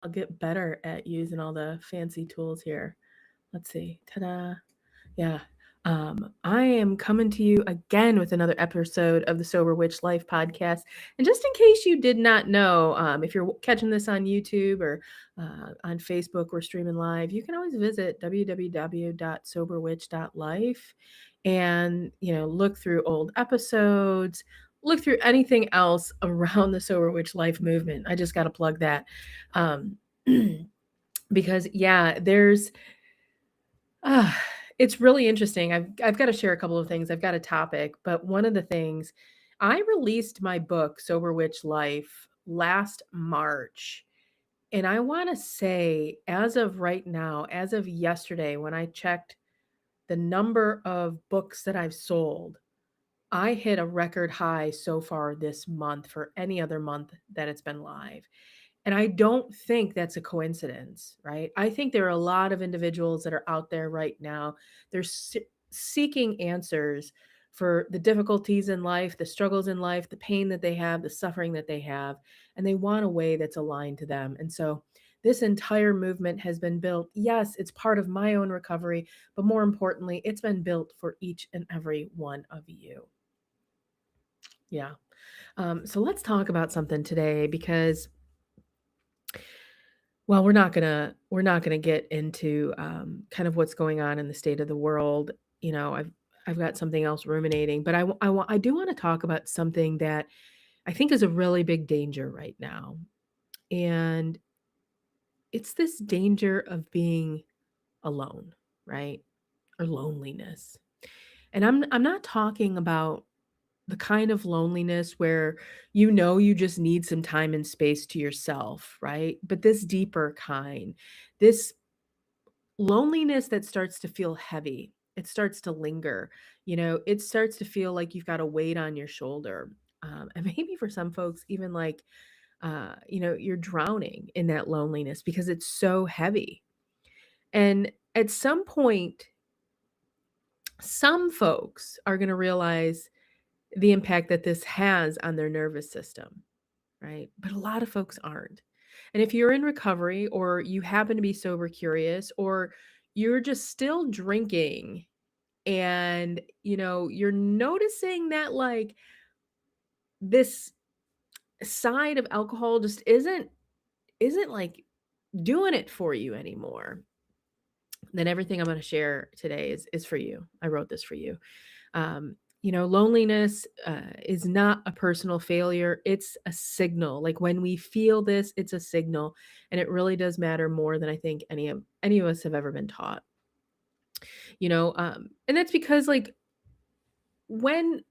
I'll get better at using all the fancy tools here. Let's see. Ta-da. Yeah. I am coming to you again with another episode of the Sober Witch Life podcast. And just in case you did not know, if you're catching this on YouTube or on Facebook, we're streaming live, you can always visit www.soberwitch.life and, look through old episodes, look through anything else around the Sober Witch Life movement. I just got to plug that. Um, because, yeah, Ah, it's really interesting. I've got to share a couple of things. I've got a topic, but one of the things I released my book Sober Witch Life last March. And I want to say as of right now, as of yesterday when I checked the number of books that I've sold, I hit a record high so far this month for any other month that it's been live. And I don't think that's a coincidence, right? I think there are a lot of individuals that are out there right now. They're seeking answers for the difficulties in life, the struggles in life, the pain that they have, the suffering that they have, and they want a way that's aligned to them. And so this entire movement has been built. Yes, it's part of my own recovery, but more importantly, it's been built for each and every one of you. Yeah. So let's talk about something today because well, we're not gonna get into kind of what's going on in the state of the world. I've got something else ruminating, but I do want to talk about something that I think is a really big danger right now, and it's this danger of being alone, right, or loneliness. And I'm not talking about the kind of loneliness where you just need some time and space to yourself, right? But this deeper kind, this loneliness that starts to feel heavy, it starts to linger, it starts to feel like you've got a weight on your shoulder. And maybe for some folks, even like, you're drowning in that loneliness because it's so heavy. And at some point, some folks are going to realize the impact that this has on their nervous system, right? But a lot of folks aren't. And if you're in recovery or you happen to be sober curious or you're just still drinking and you're noticing that like this side of alcohol just isn't like doing it for you anymore, then everything I'm going to share today is for you. I wrote this for you. Loneliness is not a personal failure. It's a signal. Like when we feel this, it's a signal, and it really does matter more than I think any of us have ever been taught. And that's because like when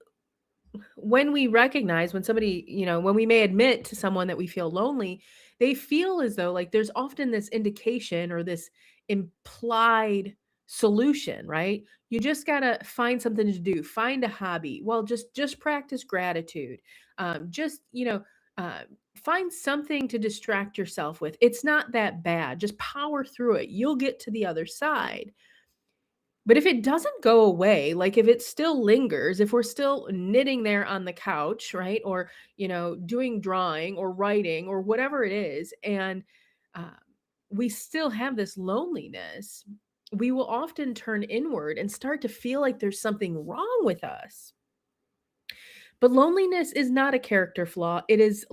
when we recognize when somebody, when we may admit to someone that we feel lonely, they feel as though like there's often this indication or this implied solution, right? You just got to find something to do, find a hobby. Well, just practice gratitude. Just, uh, find something to distract yourself with. It's not that bad. Just power through it. You'll get to the other side. But if it doesn't go away, like if it still lingers, if we're still knitting there on the couch, right? Or, doing drawing or writing or whatever it is, and uh, we still have this loneliness, we will often turn inward and start to feel like there's something wrong with us. But loneliness is not a character flaw. It is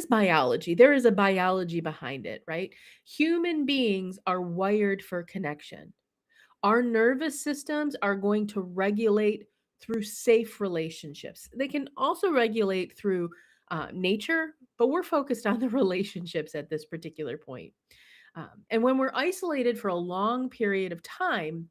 biology. There is a biology behind it, right? Human beings are wired for connection. Our nervous systems are going to regulate through safe relationships. They can also regulate through nature, but we're focused on the relationships at this particular point. And when we're isolated for a long period of time,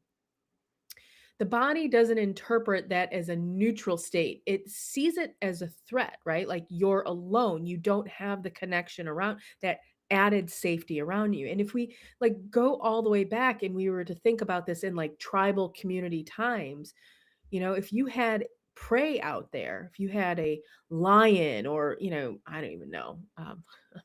the body doesn't interpret that as a neutral state. It sees it as a threat, right? Like you're alone. You don't have the connection around that added safety around you. And if we like go all the way back and we were to think about this in like tribal community times, if you had prey out there, if you had a lion or, I don't even know,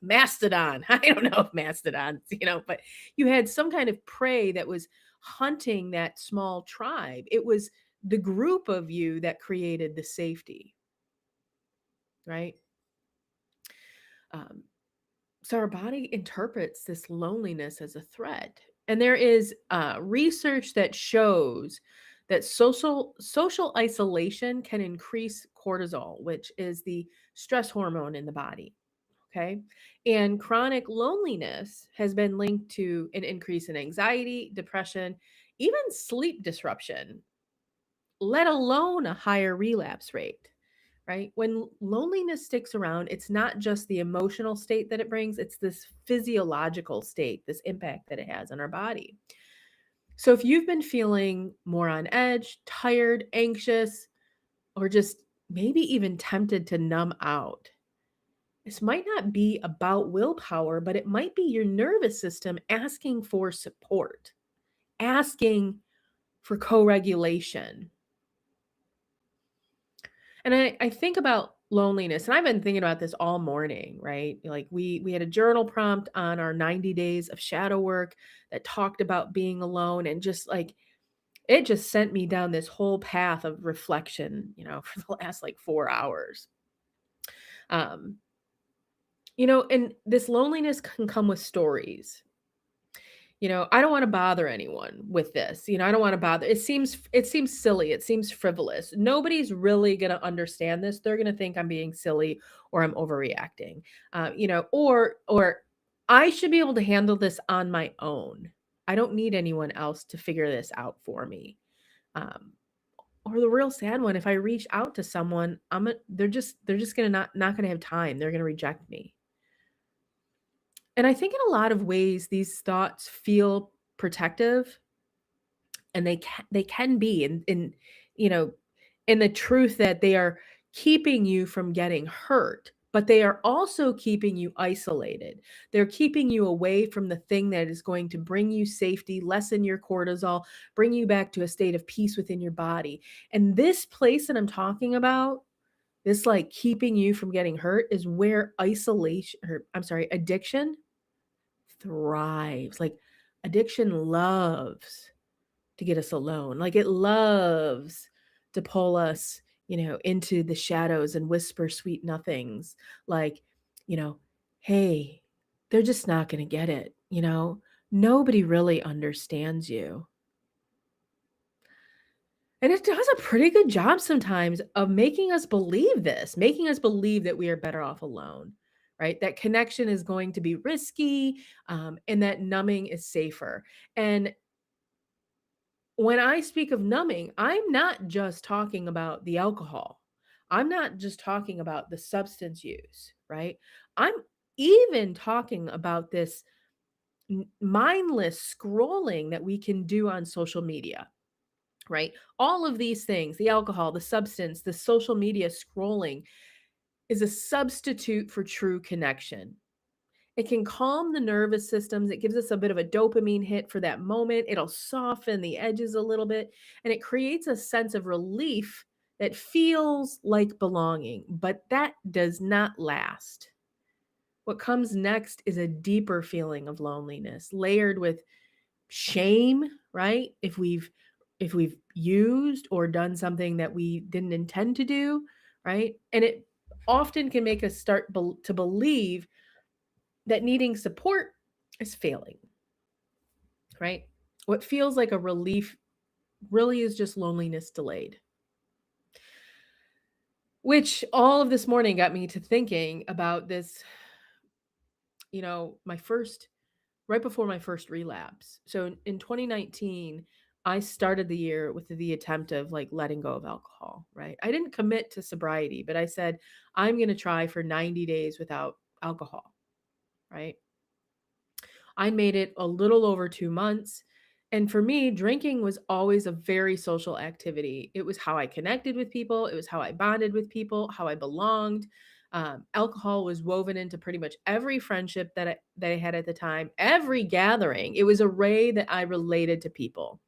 mastodon, I don't know if mastodons, but you had some kind of prey that was hunting that small tribe. It was the group of you that created the safety, right? Um, So our body interprets this loneliness as a threat. And there is research that shows that social isolation can increase cortisol, which is the stress hormone in the body. Okay. And chronic loneliness has been linked to an increase in anxiety, depression, even sleep disruption, let alone a higher relapse rate, right? When loneliness sticks around, it's not just the emotional state that it brings, it's this physiological state, this impact that it has on our body. So if you've been feeling more on edge, tired, anxious, or just maybe even tempted to numb out, this might not be about willpower, but it might be your nervous system asking for support, asking for co regulation. And I think about loneliness, and I've been thinking about this all morning, right? Like we had a journal prompt on our 90 days of shadow work that talked about being alone, and just like it just sent me down this whole path of reflection, for the last like 4 hours. Um, and this loneliness can come with stories. I don't want to bother anyone with this. I don't want to bother. It seems silly. It seems frivolous. Nobody's really going to understand this. They're going to think I'm being silly or I'm overreacting. Or I should be able to handle this on my own. I don't need anyone else to figure this out for me. Um, or the real sad one, if I reach out to someone, they're just gonna not gonna have time. They're gonna reject me. And I think in a lot of ways, these thoughts feel protective, and they can be you know, in the truth that they are keeping you from getting hurt, but they are also keeping you isolated. They're keeping you away from the thing that is going to bring you safety, lessen your cortisol, bring you back to a state of peace within your body. And this place that I'm talking about, this like keeping you from getting hurt, is where isolation, or I'm sorry, addiction thrives. Like addiction loves to get us alone. Like it loves to pull us, into the shadows and whisper sweet nothings. Like, you know, hey, they're just not going to get it. Nobody really understands you. And it does a pretty good job sometimes of making us believe this, making us believe that we are better off alone, right? That connection is going to be risky, and that numbing is safer. And when I speak of numbing, I'm not just talking about the alcohol. I'm not just talking about the substance use, right? I'm even talking about this mindless scrolling that we can do on social media, right? All of these things, the alcohol, the substance, the social media scrolling, is a substitute for true connection. It can calm the nervous systems. It gives us a bit of a dopamine hit for that moment. It'll soften the edges a little bit, and it creates a sense of relief that feels like belonging, but that does not last. What comes next is a deeper feeling of loneliness, layered with shame, right? If we've used or done something that we didn't intend to do, right? And it often can make us start to believe that needing support is failing, right? What feels like a relief really is just loneliness delayed. Which all of this morning got me to thinking about this, my first, right before my first relapse. So in 2019, I started the year with the attempt of like letting go of alcohol, right? I didn't commit to sobriety, but I said, I'm going to try for 90 days without alcohol, right? I made it a little over 2 months. And for me, drinking was always a very social activity. It was how I connected with people, it was how I bonded with people, how I belonged. Alcohol was woven into pretty much every friendship that I had at the time, every gathering. It was a way that I related to people,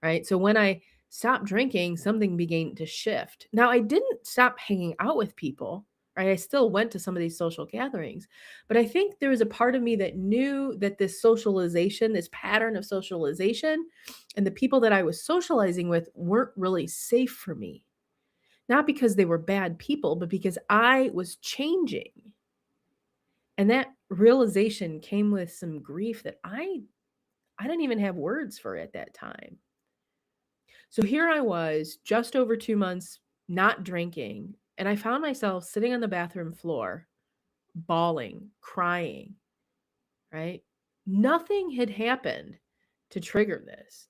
right? So when I stopped drinking, something began to shift. Now, I didn't stop hanging out with people, right? I still went to some of these social gatherings, but I think there was a part of me that knew that this socialization, this pattern of socialization, and the people that I was socializing with weren't really safe for me. Not because they were bad people, but because I was changing. And that realization came with some grief that I didn't even have words for at that time. So here I was, just over 2 months not drinking, and I found myself sitting on the bathroom floor, bawling, crying, right? Nothing had happened to trigger this.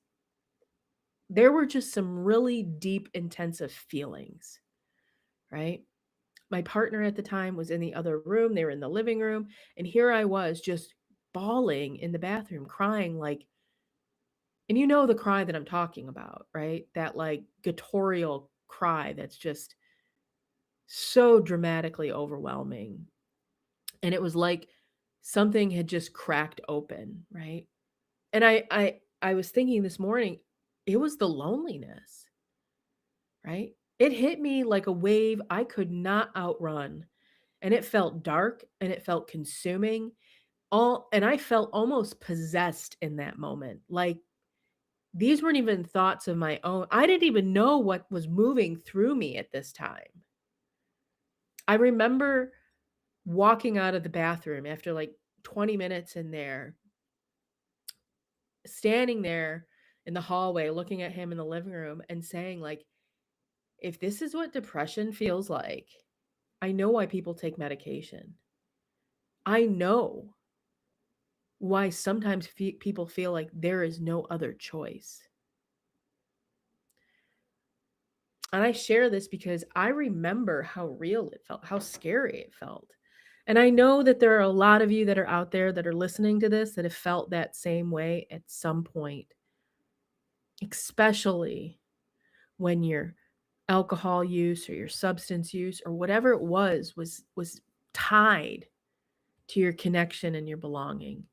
There were just some really deep, intensive feelings, right? My partner at the time was in the other room. They were in the living room. And here I was just bawling in the bathroom, crying like, and you know the cry that I'm talking about, right? That like guttural cry that's just so dramatically overwhelming. And it was like something had just cracked open, right? And I was thinking this morning, it was the loneliness, right? It hit me like a wave I could not outrun. And it felt dark and it felt consuming. All and I felt almost possessed in that moment. Like these weren't even thoughts of my own. I didn't even know what was moving through me at this time. I remember walking out of the bathroom after like 20 minutes in there, standing there in the hallway looking at him in the living room and saying like, if this is what depression feels like, I know why people take medication. I know why sometimes people feel like there is no other choice. And I share this because I remember how real it felt, how scary it felt. And I know that there are a lot of you that are out there that are listening to this that have felt that same way at some point, especially when your alcohol use or your substance use or whatever it was tied to your connection and your belonging.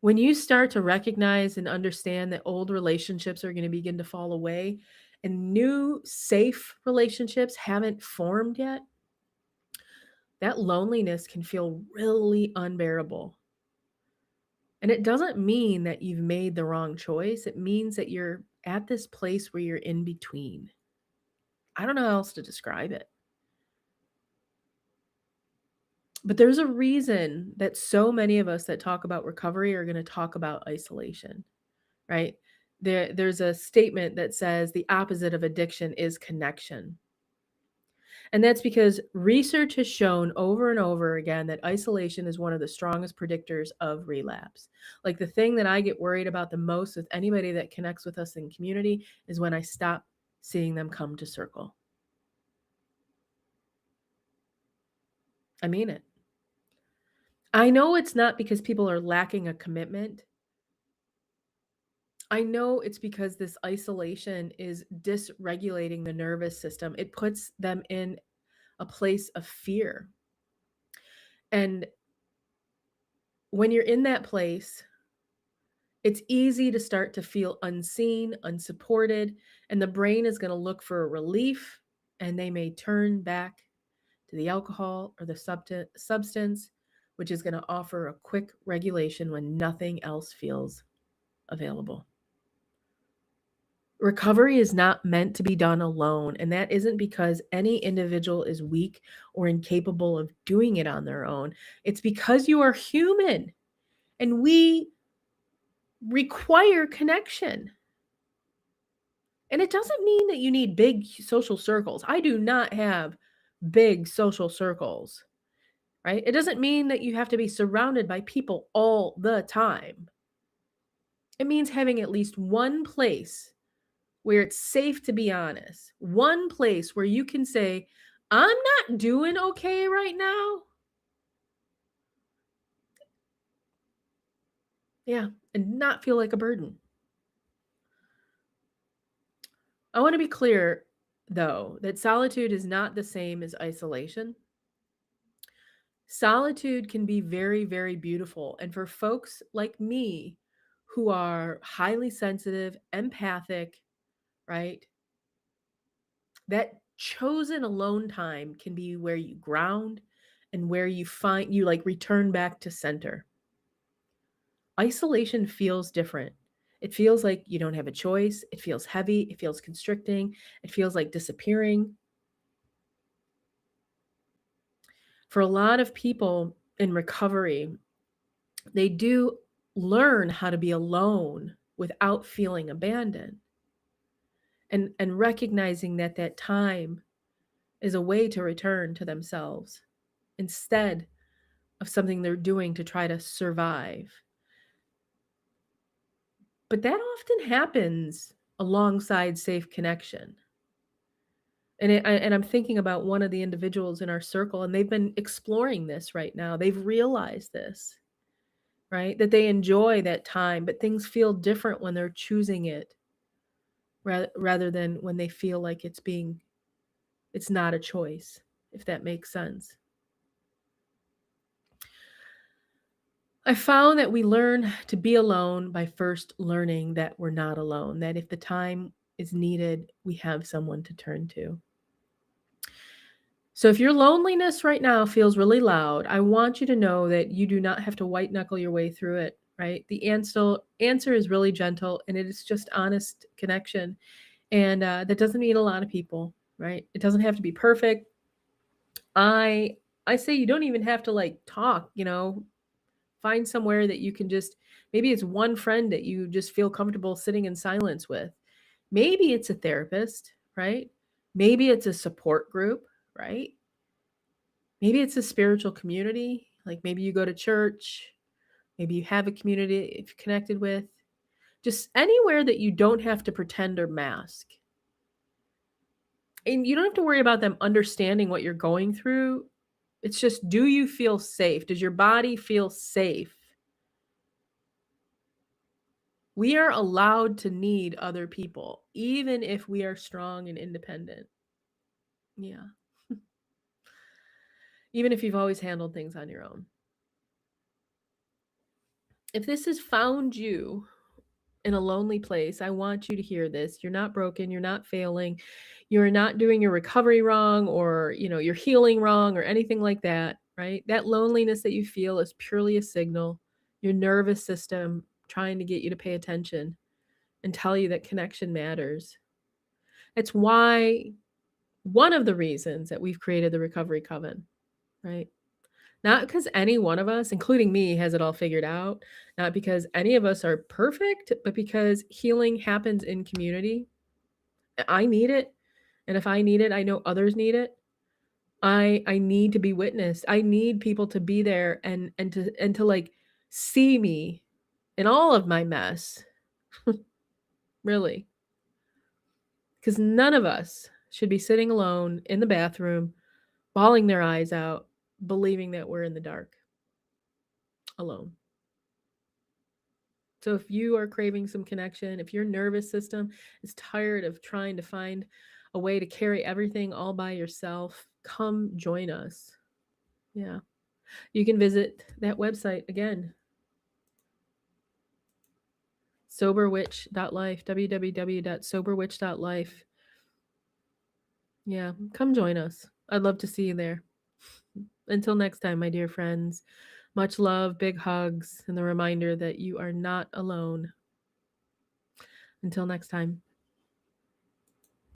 When you start to recognize and understand that old relationships are going to begin to fall away and new safe relationships haven't formed yet, that loneliness can feel really unbearable. And it doesn't mean that you've made the wrong choice. It means that you're at this place where you're in between. I don't know how else to describe it. But there's a reason that so many of us that talk about recovery are going to talk about isolation, right? There's a statement that says the opposite of addiction is connection. And that's because research has shown over and over again that isolation is one of the strongest predictors of relapse. Like the thing that I get worried about the most with anybody that connects with us in community is when I stop seeing them come to circle. I mean it. I know it's not because people are lacking a commitment. I know it's because this isolation is dysregulating the nervous system. It puts them in a place of fear. And when you're in that place, it's easy to start to feel unseen, unsupported, and the brain is going to look for a relief and they may turn back to the alcohol or the substance, which is going to offer a quick regulation when nothing else feels available. Recovery is not meant to be done alone, and that isn't because any individual is weak or incapable of doing it on their own. It's because you are human and we require connection. And it doesn't mean that you need big social circles. I do not have big social circles, right? It doesn't mean that you have to be surrounded by people all the time. It means having at least one place where it's safe to be honest, one place where you can say, I'm not doing okay right now. Yeah, and not feel like a burden. I want to be clear, though, that solitude is not the same as isolation. Solitude can be very, very beautiful. And for folks like me who are highly sensitive, empathic, right? That chosen alone time can be where you ground and where you find you like return back to center. Isolation feels different. It feels like you don't have a choice. It feels heavy. It feels constricting. It feels like disappearing. For a lot of people in recovery, they do learn how to be alone without feeling abandoned, and recognizing that that time is a way to return to themselves instead of something they're doing to try to survive. But that often happens alongside safe connection. And I'm thinking about one of the individuals in our circle, and they've been exploring this right now. They've realized this, right? That they enjoy that time, but things feel different when they're choosing it rather than when they feel like it's not a choice, if that makes sense. I found that we learn to be alone by first learning that we're not alone, that if the time is needed, we have someone to turn to. So if your loneliness right now feels really loud, I want you to know that you do not have to white knuckle your way through it, right? The answer is really gentle, and it is just honest connection. And that doesn't mean a lot of people, right? It doesn't have to be perfect. I I say you don't even have to like talk, find somewhere that you can just, maybe it's one friend that you just feel comfortable sitting in silence with. Maybe it's a therapist, right? Maybe it's a support group, right? Maybe it's a spiritual community, like maybe you go to church, maybe you have a community if you're connected with, just anywhere that you don't have to pretend or mask. And you don't have to worry about them understanding what you're going through. It's just, do you feel safe? Does your body feel safe? We are allowed to need other people, even if we are strong and independent. Yeah. Even if you've always handled things on your own. If this has found you in a lonely place, I want you to hear this. You're not broken, you're not failing, you're not doing your recovery wrong, or, you're healing wrong or anything like that, right? That loneliness that you feel is purely a signal, your nervous system trying to get you to pay attention and tell you that connection matters. It's why one of the reasons that we've created the Recovery Coven, right? Not because any one of us, including me, has it all figured out, not because any of us are perfect, but because healing happens in community. I need it, and if I need it, I know others need it. I need to be witnessed. I need people to be there and to like see me in all of my mess. Really. Because none of us should be sitting alone in the bathroom, bawling their eyes out, believing that we're in the dark alone. So if you are craving some connection, if your nervous system is tired of trying to find a way to carry everything all by yourself, come join us. Yeah. You can visit that website again, soberwitch.life, www.soberwitch.life. Yeah, come join us. I'd love to see you there. Until next time, my dear friends, much love, big hugs, and the reminder that you are not alone. Until next time.